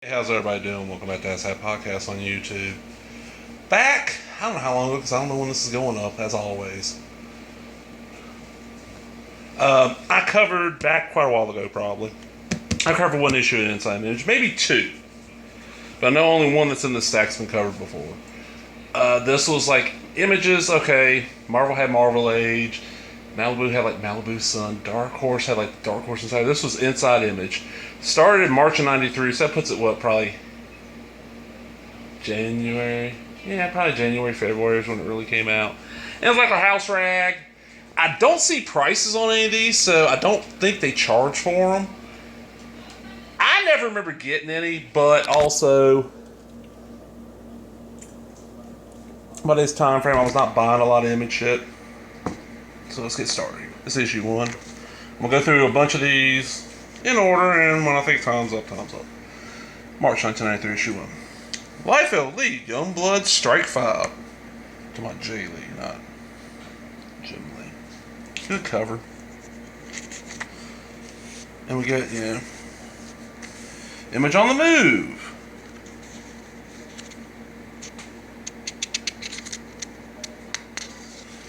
Hey, how's everybody doing? Welcome back to Ask That Podcast on YouTube. Back, I don't know how long ago because I don't know when this is going up, as always. I covered back quite a while ago, probably. I covered one issue in Inside Image, maybe two. But I know only one that's in the stack's been covered before. This was like images, okay. Marvel had Marvel Age. Malibu had like Malibu Sun. Dark Horse had like Dark Horse Inside. This was Inside Image. Started in March of '93, so that puts it, what, probably January? Yeah, probably January, February is when it really came out. And it was like a house rag. I don't see prices on any of these, so I don't think they charge for them. I never remember getting any, but also by this time frame, I was not buying a lot of image shit. So let's get started. This is issue 1. I'm going to go through a bunch of these in order, and when I think time's up, time's up. March 1993, issue 1. Liefeld Lee, Youngblood, Strike 5. To my J. Lee, not Jim Lee. Good cover. And we got, Image on the Move.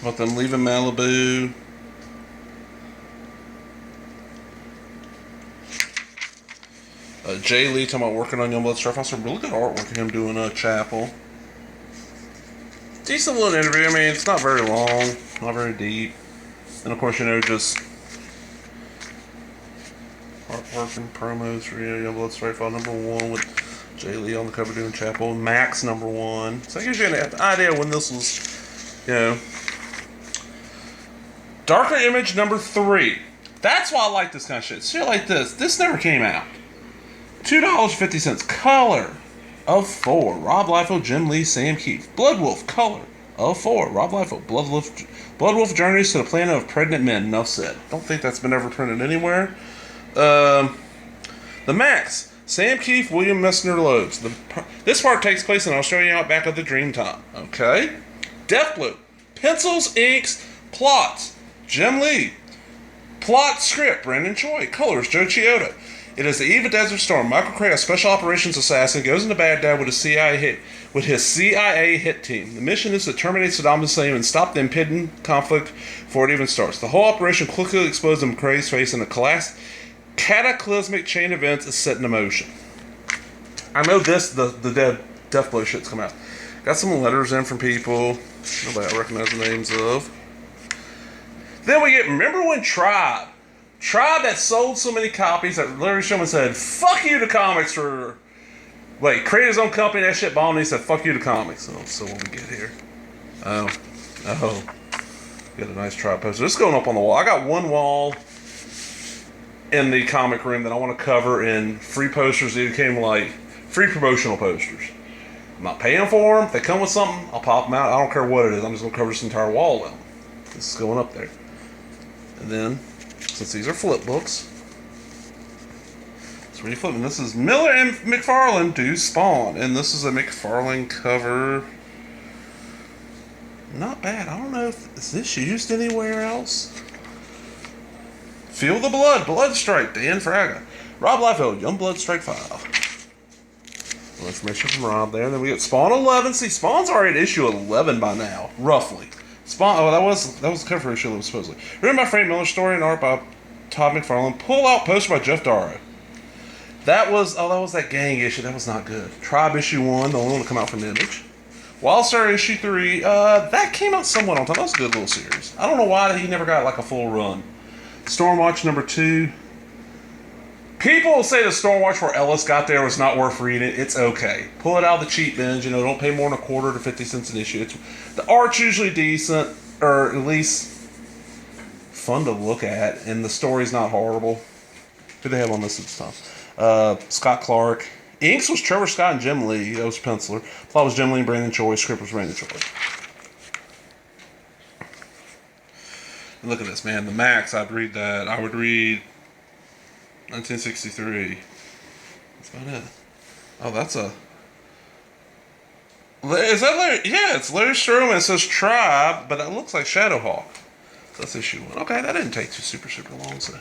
About them leaving Malibu. Jay Lee talking about working on Youngblood Strike. Also, really good artwork of him doing a Chapel. Decent little interview. I mean, it's not very long, not very deep. And of course, just artwork and promos for Youngblood Strike File #1 with Jay Lee on the cover doing Chapel. Max #1. So it gives you an idea when this was, Darker Image #3. That's why I like this kind of shit. Shit like this. This never came out. $2.50. Color of 4. Rob Liefeld, Jim Lee, Sam Keefe. Blood Wolf. Color of 4. Rob Liefeld. Blood Wolf Journeys to the Planet of Pregnant Men. Enough said. Don't think that's been ever printed anywhere. The Max. Sam Keefe, William Messner Loebs. This part takes place in Australia outback of the Dreamtime. Okay. Death Blue. Pencils, inks, plots. Jim Lee. Plot script. Brandon Choi. Colors. Joe Chioda. It is the eve of Desert Storm. Michael Cray, a special operations assassin, goes into Baghdad with his CIA hit team. The mission is to terminate Saddam Hussein and stop the impending conflict before it even starts. The whole operation quickly explodes in Cray's face, and a cataclysmic chain of events is set into motion. I know the Death Blow shit's come out. Got some letters in from people. Nobody I recognize the names of. Then we get, remember when Tribe that sold so many copies that Larry Shulman said, fuck you to comics for... Wait, created his own company, that shit bombed, and he said, fuck you to comics. So what we get here? Oh. Got a nice Tribe poster. This is going up on the wall. I got one wall in the comic room that I want to cover in free posters. They came like free promotional posters. I'm not paying for them. If they come with something, I'll pop them out. I don't care what it is. I'm just going to cover this entire wall with them. This is going up there. And then... since these are flip books, it's really flipping. This is Miller and McFarlane do Spawn, and this is a McFarlane cover. Not bad. I don't know if is this used anywhere else. Feel the Blood Strike, Dan Fraga, Rob Liefeld, Youngblood Strike 5. More information from Rob there. And then we get Spawn 11. See, Spawn's already at issue 11 by now, roughly. Spawn. Oh, that was the cover issue that was supposedly written by Frank Miller, story and art by Todd McFarlane, pull out poster by Jeff Darrow. That was that gang issue. That was not good. Tribe issue 1, the only one to come out from Image. Wildstar issue 3. That came out somewhat on time. That was a good little series. I don't know why he never got like a full run. Stormwatch #2. People will say the Stormwatch where Ellis got there was not worth reading. It's okay. Pull it out of the cheap bins. Don't pay more than $0.25 to 50 cents an issue. The art's usually decent, or at least fun to look at, and the story's not horrible. Who they have on this at the time? Scott Clark. Inks was Trevor Scott and Jim Lee. That was penciler. Plot was Jim Lee and Brandon Choi. Script was Brandon Choi. And look at this, man. The Max, I'd read that. I would read 1963. That's about it. Oh, that's a... Is that Larry? Yeah, it's Larry Stroman. It says Tribe, but that looks like Shadowhawk. So that's issue 1. Okay, that didn't take too super long, so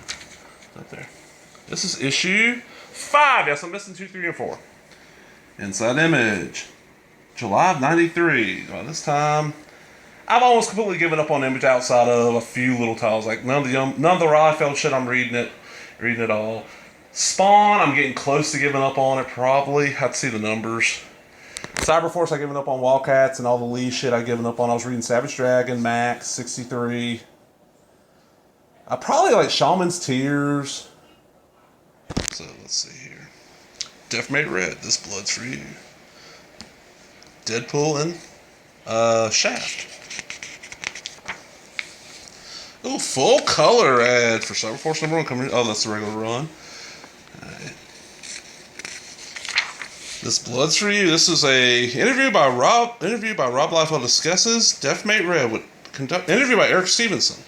up there. This is issue 5. Yes, I'm missing 2, 3, and 4. Inside image. July of 93. By this time, I've almost completely given up on Image outside of a few little titles. Like none of the Liefeld shit, I'm reading it all. Spawn, I'm getting close to giving up on it, probably. Had to see the numbers. Cyberforce, I've given up on Wildcats, and all the Lee shit I've given up on. I was reading Savage Dragon, Max, 63. I probably like Shaman's Tears. So, let's see here. Deathmate Red, This Blood's For You. Deadpool and Shaft. Oh, full color ad for Cyberforce #1 coming. Oh, that's the regular run. Alright. This Blood's For You. This is a interview by Rob Liefeld discusses Deathmate Red with interview by Eric Stevenson.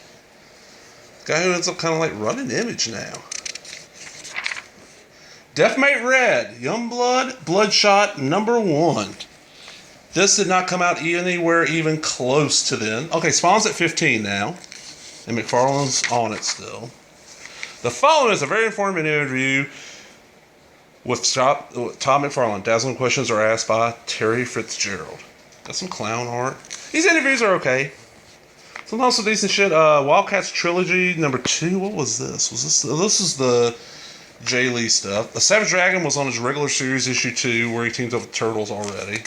The guy who ends up kind of like running Image now. Deathmate Red, Youngblood, Bloodshot #1. This did not come out anywhere even close to then. Okay, Spawn's at 15 now, and McFarlane's on it still. The following is a very informative interview with Todd McFarlane. Dazzling questions are asked by Terry Fitzgerald. Got some clown art. These interviews are okay. Sometimes some decent shit. Wildcats Trilogy #2. What was this? This is the Jay Lee stuff. The Savage Dragon was on his regular series issue 2, where he teams up with Turtles already.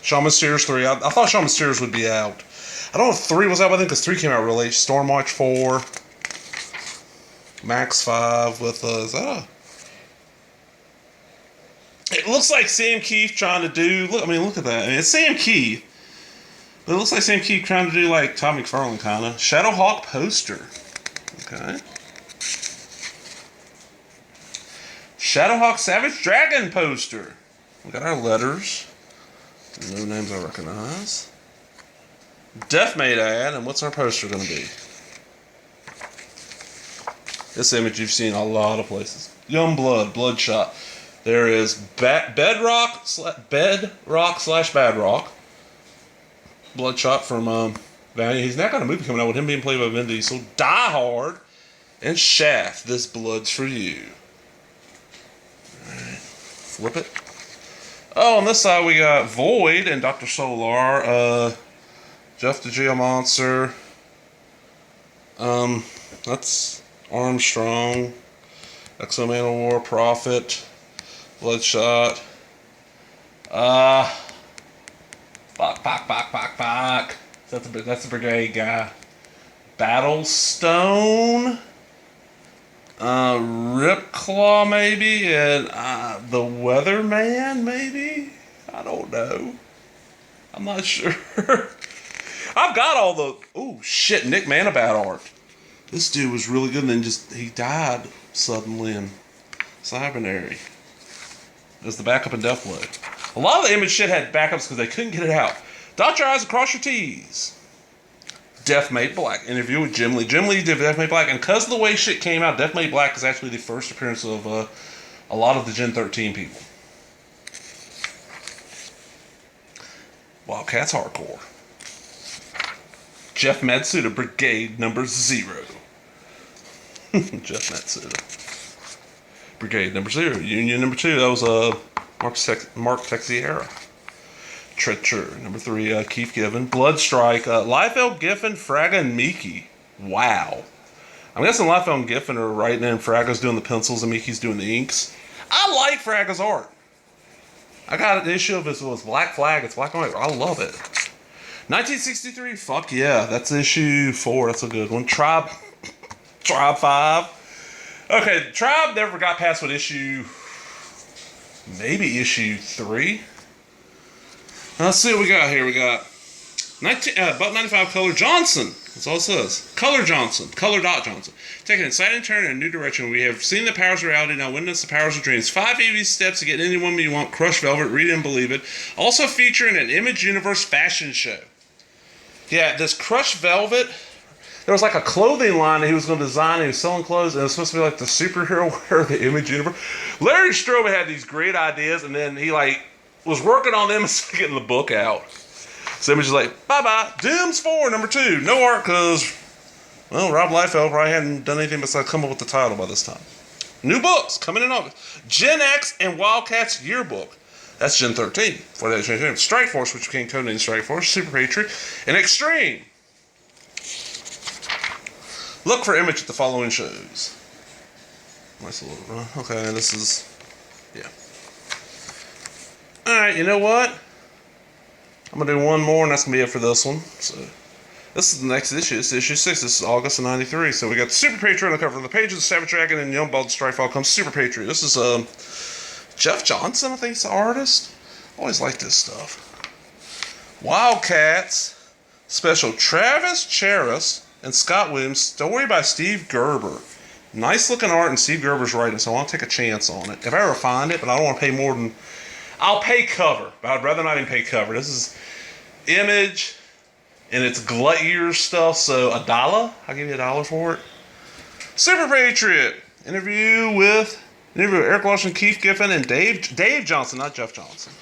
Shaman's Tears 3. I thought Shaman's Tears would be out. I don't know if 3 was out by then, because 3 came out real late. Stormwatch 4. Max 5 with is that a... It looks like Sam Keefe trying to do... Look at that. I mean, it's Sam Keefe. But it looks like Sam Keefe trying to do like Todd McFarlane kind of. Shadowhawk poster. Okay. Shadowhawk Savage Dragon poster. We got our letters. No names I recognize. Deathmate ad, and what's our poster going to be? This image you've seen a lot of places. Youngblood, Bloodshot. There is Bedrock / Badrock. Bloodshot from Valiant. He's now got a movie coming out with him being played by Vin Diesel. Die Hard and Shaft. This Blood's For You. Alright. Flip it. Oh, on this side we got Void and Dr. Solar. Jeff the Geomonster. That's Armstrong. Exo-Man of War. Prophet. Bloodshot. Fuck. That's the Brigade guy. Battlestone. Ripclaw maybe, and the Weatherman maybe? I don't know. I'm not sure. I've got all the... Oh, shit, Nick Manabat art. This dude was really good, and then he died suddenly in Cybernary. As the backup in Deathblade. A lot of the Image shit had backups because they couldn't get it out. Dot your I's and cross your T's. Deathmate Black. Interview with Jim Lee. Jim Lee did Deathmate Black, and because of the way shit came out, Deathmate Black is actually the first appearance of a lot of the Gen 13 people. Wildcats Hardcore. Jeff Matsuda, Brigade #0. Jeff Matsuda. Brigade #0. Union #2. That was Mark Texiera. Treacher #3. Keith Giffen. Bloodstrike. Liefeld, Giffen, Fraga, and Miki. Wow. I'm guessing Liefeld and Giffen are writing in. Fraga's doing the pencils and Miki's doing the inks. I like Fraga's art. I got an issue of it. It was Black Flag. It's black and white. I love it. 1963. Fuck yeah. That's issue 4. That's a good one. Tribe 5. Okay, Tribe never got past what issue... Maybe issue 3? Let's see what we got here. We got about 95 Color Johnson. That's all it says. Color Johnson. Color Dot Johnson. Taking an exciting turn in a new direction. We have seen the powers of reality. Now witness the powers of dreams. 5 easy steps to get any woman you want. Crush Velvet. Read it and believe it. Also featuring an Image Universe fashion show. Yeah, this Crush Velvet. There was like a clothing line that he was going to design. He was selling clothes, and it was supposed to be like the superhero wear of the Image Universe. Larry Strobel had these great ideas, and then he was working on them and getting the book out. So Image is like, bye-bye. Dooms 4, #2. No art, because, well, Rob Liefeld probably hadn't done anything besides come up with the title by this time. New books coming in August. Gen X and Wildcats Yearbook. That's Gen 13. For that Gen 13. Strike Force, which became codenamed Strike Force. Super Patriot. And Extreme. Look for image at the following shows. Nice little run. Okay, this is... Yeah. Alright, you know what? I'm going to do one more, and that's going to be it for this one. So, this is the next issue. This is issue 6. This is August of 93. So, we got Super Patriot on the cover of the pages. Savage Dragon and Youngblood Strikefall comes Super Patriot. This is Jeff Johnson, I think, is the artist. Always like this stuff. Wildcats. Special Travis Charis and Scott Williams. Story by Steve Gerber. Nice looking art, and Steve Gerber's writing, so I want to take a chance on it. If I ever find it, but I don't want to pay more than... I'll pay cover, but I'd rather not even pay cover. This is image, and it's glut years stuff, so $1. I'll give you $1 for it. Super Patriot. Interview with Eric Larson, Keith Giffen, and Dave Johnson, not Jeff Johnson.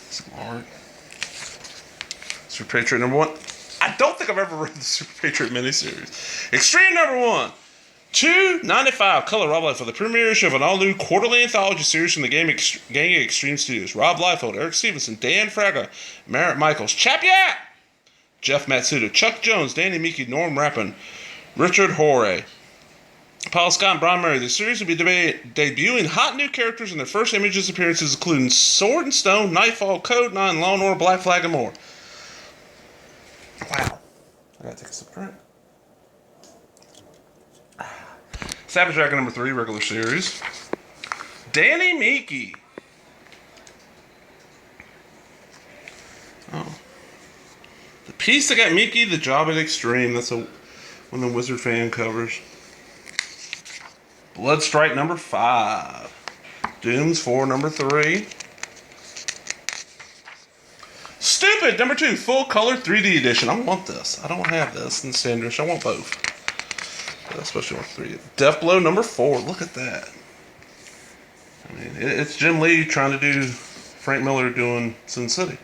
Some art. Super Patriot number 1. I don't think I've ever read the Super Patriot miniseries. Extreme number 1. $2.95 color Rob Liefeld, the premiere issue of an all-new quarterly anthology series from the Gang of Extreme Studios. Rob Liefeld, Eric Stevenson, Dan Fraga, Merritt Michaels, Chap Yak, Jeff Matsuda, Chuck Jones, Danny Miki, Norm Rappin, Richard Horay, Paul Scott, and Brian Murray. The series will be debuting hot new characters in their first images appearances, including Sword and Stone, Nightfall, Code 9, Law & Order, Black Flag, and more. Wow. I gotta take a sip of drink. Savage Dragon number 3, regular series. Danny Miki. Oh. The piece that got Miki the job at Extreme. That's one of the Wizard fan covers. Bloodstrike number 5. Dooms 4 number 3. Stupid number 2, full color 3D edition. I want this. I don't have this in standard edition. I want both. Especially with 3. Death Blow number 4. Look at that. I mean, it's Jim Lee trying to do Frank Miller doing Sin City.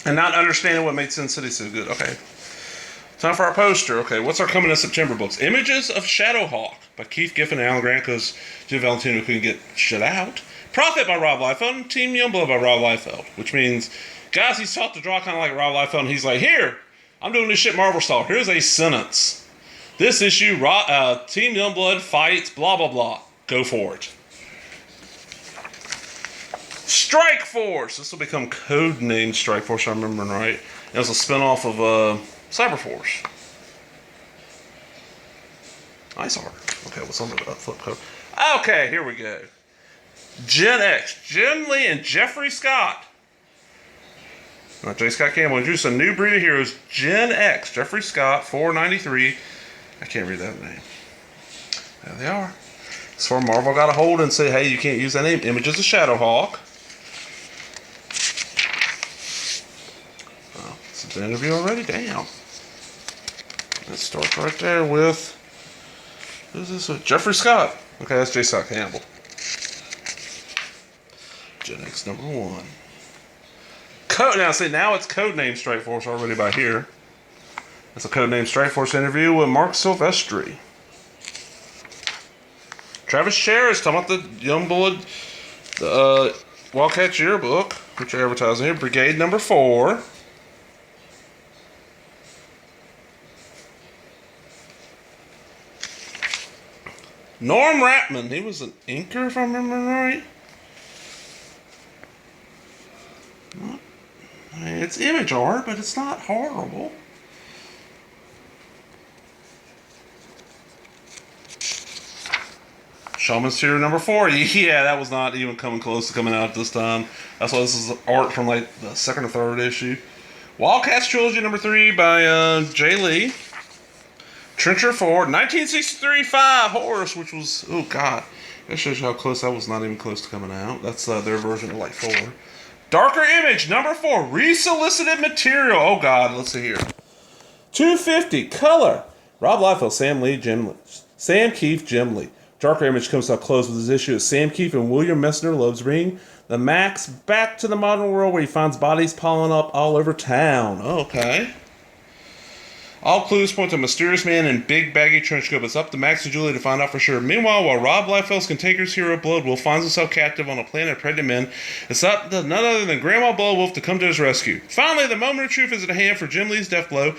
And not understanding what made Sin City so good. Okay. Time for our poster. Okay, what's our coming in September books? Images of Shadowhawk by Keith Giffen and Alan Grant, because Jim Valentino couldn't get shit out. Prophet by Rob Liefeld and Team Youngblood by Rob Liefeld. Which means, guys, he's taught to draw kind of like Rob Liefeld, and he's like, here, I'm doing this shit Marvel style. Here's a sentence. This issue, Team Youngblood fights, blah, blah, blah. Go for it. Strike Force. This will become codenamed Strike Force, if I'm remembering right. It was a spinoff of Cyber Force. Nice art. Okay, what's under that flip code? Okay, here we go. Gen X. Jim Lee and Jeffrey Scott. Not J. Scott Campbell. Introduce a new breed of heroes. Gen X. Jeffrey Scott, 493. I can't read that name. There they are. That's where Marvel got a hold and said, hey, you can't use that name. Images of Shadowhawk. Oh, this is an interview already? Damn. Let's start right there with... Who's this? Jeffrey Scott. Okay, that's J. Scott Campbell. Gen X number 1. Now, see, now it's codenamed Strike Force already by here. That's a codenamed Strike Force interview with Mark Silvestri. Travis Charis talking about the Youngblood, the Wildcats Yearbook, which are advertising here. Brigade number 4. Norm Rappin, he was an inker, if I remember right. I mean, it's image art, but it's not horrible. Shaman's Tear number 4. Yeah, that was not even coming close to coming out this time. That's why this is art from like the 2nd or 3rd issue. Wildcats Trilogy number 3 by Jay Lee. Trencher 4. 1963 5 Horus, which was, oh god. That shows you how close that was, not even close to coming out. That's their version of like 4. Darker Image number 4. Resolicited material. Oh god, let's see here. 250 color. Rob Liefeld, Sam Keefe, Jim Lee. Darker Image comes to a close with his issue of Sam Keefe and William Messner Loves bringing the Max back to the modern world where he finds bodies piling up all over town. Okay. All clues point to a mysterious man in big baggy trench coat. It's up to Max and Julie to find out for sure. Meanwhile, while Rob Liefeld's cantankerous hero Bloodwolf finds himself captive on a planet of pregnant men, it's up to none other than Grandma Bloodwolf to come to his rescue. Finally, the moment of truth is at hand for Jim Lee's death blow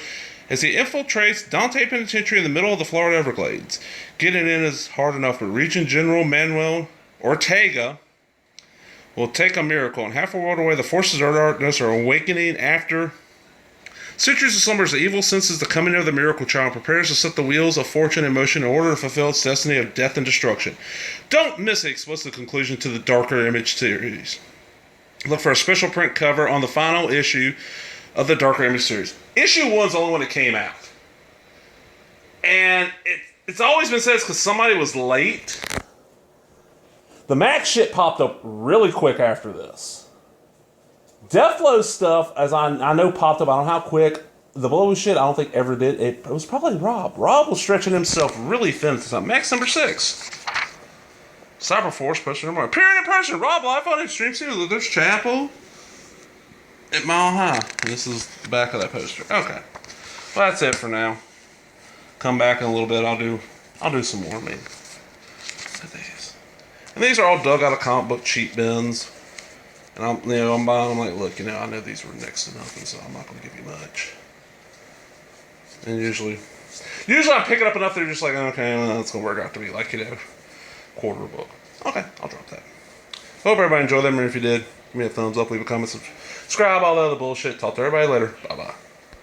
as he infiltrates Dante Penitentiary in the middle of the Florida Everglades. Getting in is hard enough, but reaching General Manuel Ortega will take a miracle. And half a world away, the forces of darkness are awakening after centuries of slumbers. The evil senses the coming of the miracle child and prepares to set the wheels of fortune in motion in order to fulfill its destiny of death and destruction. Don't miss the explicit conclusion to the Darker Image series. Look for a special print cover on the final issue of the Darker Image series. Issue 1's the only one that came out. And it's always been said because somebody was late. The Max shit popped up really quick after this. Deathlow stuff, as I know, popped up. I don't know how quick. The Blow shit, I don't think ever did. It was probably Rob. Rob was stretching himself really thin to something. Max number 6. Cyberforce poster number 1. Appearing in person, Rob live on Extreme City, Luther's Chapel at Mile High. And this is the back of that poster. Okay. Well, that's it for now. Come back in a little bit. I'll do some more, maybe. These. And these are all dug out of comic book cheap bins. And I'm buying them like, look, I know these were next to nothing, so I'm not going to give you much. And usually I pick it up enough, they're just like, okay, well, it's going to work out to be like, quarter book. Okay, I'll drop that. Hope everybody enjoyed them, and if you did, give me a thumbs up, leave a comment, subscribe, all that other bullshit. Talk to everybody later. Bye-bye.